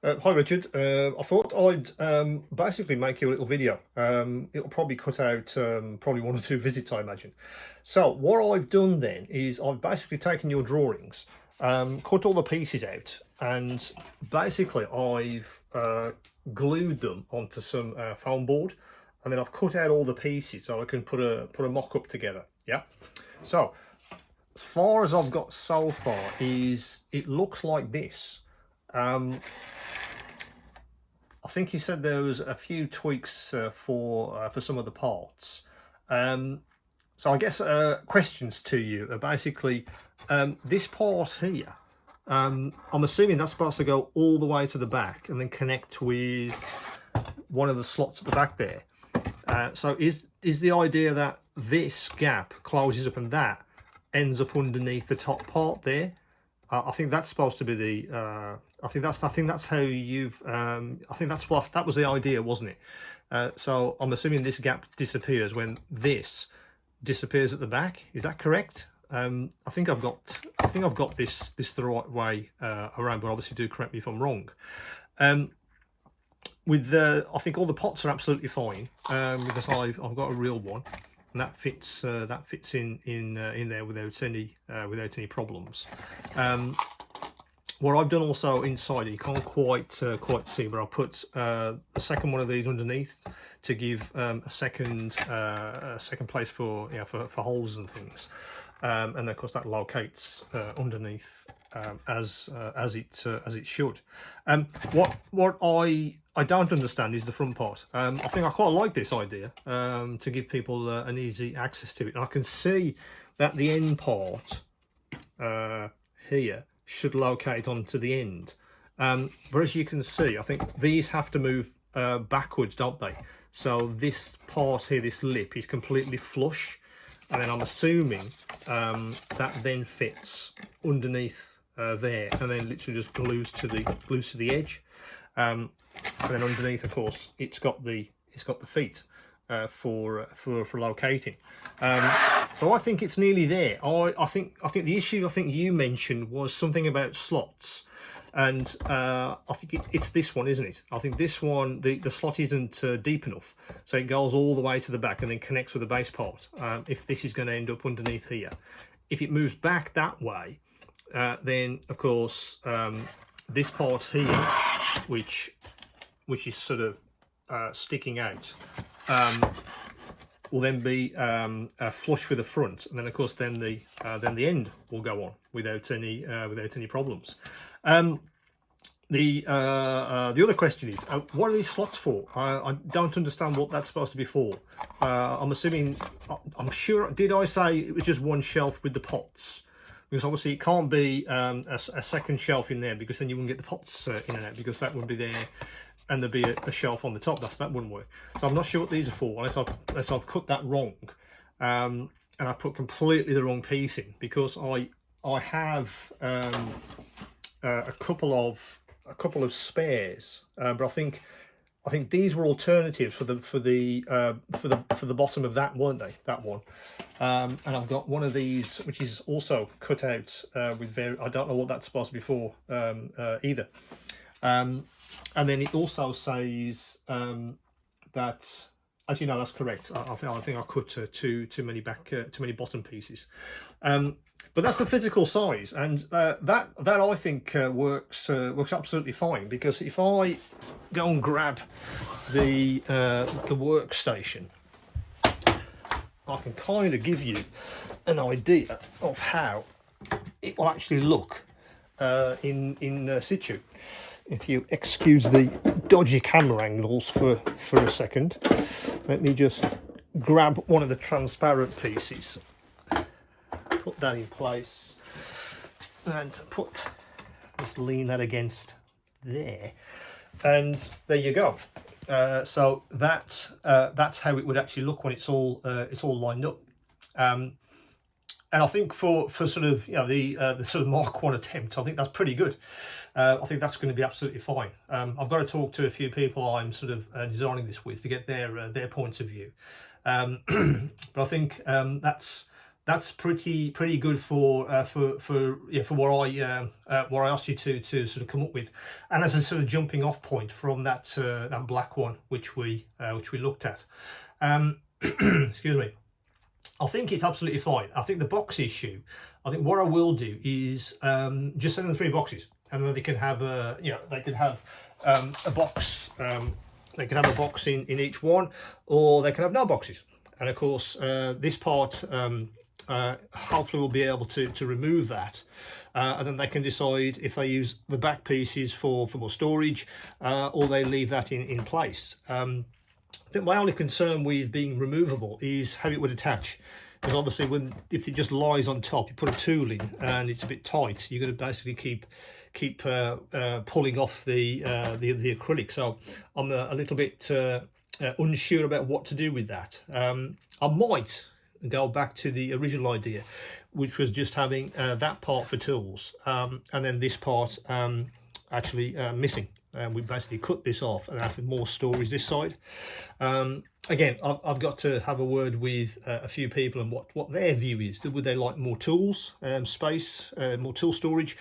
Hi Richard. I thought I'd basically make you a little video. It'll probably cut out probably one or two visits, I imagine. So what I've done then is I've basically taken your drawings, cut all the pieces out, and basically I've glued them onto some foam board, and then I've cut out all the pieces so I can put a mock-up together. Yeah. So as far as I've got so far is it looks like this. I think you said there was a few tweaks for some of the parts. So I guess questions to you are basically this part here. I'm assuming that's supposed to go all the way to the back and then connect with one of the slots at the back there. So is the idea that this gap closes up and that ends up underneath the top part there? I think that's supposed to be the. I think that's how you've. I think that was the idea, wasn't it? So I'm assuming this gap disappears when this disappears at the back. Is that correct? I think I've got this the right way around, but obviously do correct me if I'm wrong. With the, I think all the pots are absolutely fine because I've got a real one. And that fits in there without any problems. What I've done also inside, you can't quite see, but I'll put a second one of these underneath to give a second place for for holes and things. And then of course that locates underneath as it should. What I don't understand is the front part. I think I quite like this idea to give people an easy access to it. And I can see that the end part here should locate onto the end. But as you can see, I think these have to move backwards, don't they? So this part here, this lip, is completely flush. And then I'm assuming that then fits underneath there, and then literally just glues to the edge. And then underneath, of course, it's got the feet for locating. So I think it's nearly there. I think the issue I think you mentioned was something about slots, and I think it's this one, isn't it? I think this one, the slot isn't deep enough, so it goes all the way to the back and then connects with the base part. If this is going to end up underneath here, if it moves back that way, then of course this part here, which is sort of sticking out, will then be flush with the front, and then of course then the end will go on without any problems. The other question is, what are these slots for? I don't understand what that's supposed to be for. I'm assuming, I'm sure, did I say it was just one shelf with the pots? Because obviously it can't be a second shelf in there, because then you wouldn't get the pots in and out, because that would be there and there'd be a shelf on the top. That wouldn't work. So I'm not sure what these are for, unless I've cut that wrong, and I put completely the wrong piece in, because I have a couple of spares, but I think these were alternatives for the bottom of that, weren't they? That one, and I've got one of these which is also cut out with I don't know what that's supposed to be for either. And then it also says that, as you know, that's correct. I think I cut too many bottom pieces. But that's the physical size, and that I think works absolutely fine, because if I go and grab the workstation, I can kind of give you an idea of how it will actually look in situ. If you excuse the dodgy camera angles for a second, let me just grab one of the transparent pieces, put that in place, and just lean that against there, and there you go. So that's how it would actually look when it's all lined up. And I think for sort of the sort of Mark 1 attempt, I think that's pretty good. I think that's going to be absolutely fine. I've got to talk to a few people I'm sort of designing this with to get their points of view. But I think that's pretty good for what I asked you to sort of come up with, and as a sort of jumping off point from that black one which we looked at. Excuse me. I think it's absolutely fine. I think the box issue, I think what I will do is just send them 3 boxes, and then they can have they can have a box. They can have a box in each one, or they can have no boxes. And of course, this part hopefully we'll be able to remove that, and then they can decide if they use the back pieces for more storage, or they leave that in place. I think my only concern with being removable is how it would attach, because obviously if it just lies on top, you put a tool in and it's a bit tight, you're going to basically keep pulling off the acrylic. So I'm a little bit unsure about what to do with that. I might go back to the original idea, which was just having that part for tools, and then this part actually missing. We basically cut this off and have more storage this side. Again, I've got to have a word with a few people and what their view is. Would they like more tools, space, more tool storage,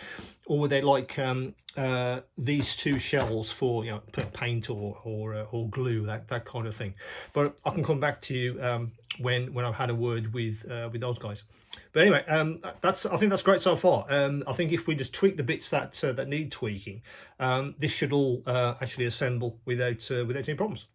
or would they like these 2 shells for paint or glue, that kind of thing? But I can come back to you when I've had a word with those guys. But anyway, I think that's great so far. I think if we just tweak the bits that need tweaking, this should all actually assemble without any problems.